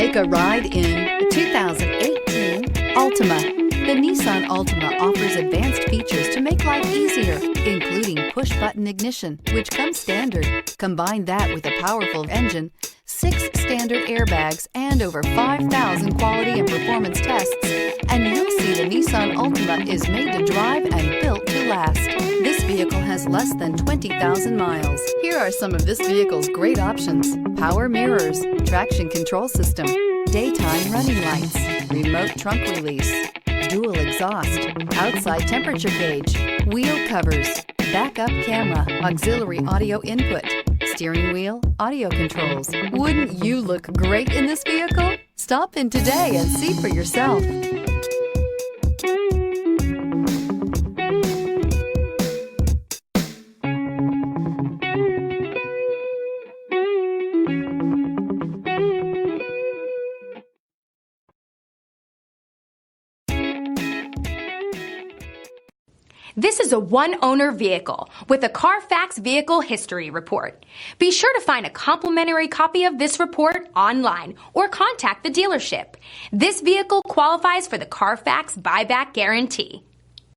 Take a ride in the 2018 Altima. The Nissan Altima offers advanced features to make life easier, including push-button ignition, which comes standard. Combine that with a powerful engine, 6 standard airbags, and over 5,000 quality and performance tests, and you'll see the Nissan Altima is made to drive and built to last. This vehicle has less than 20,000 miles. Here are some of this vehicle's great options: power mirrors, traction control system, daytime running lights, remote trunk release, dual exhaust, outside temperature gauge, wheel covers, backup camera, auxiliary audio input, steering wheel audio controls. Wouldn't you look great in this vehicle? Stop in today and see for yourself. This is a one-owner vehicle with a Carfax Vehicle History Report. Be sure to find a complimentary copy of this report online or contact the dealership. This vehicle qualifies for the Carfax Buyback Guarantee.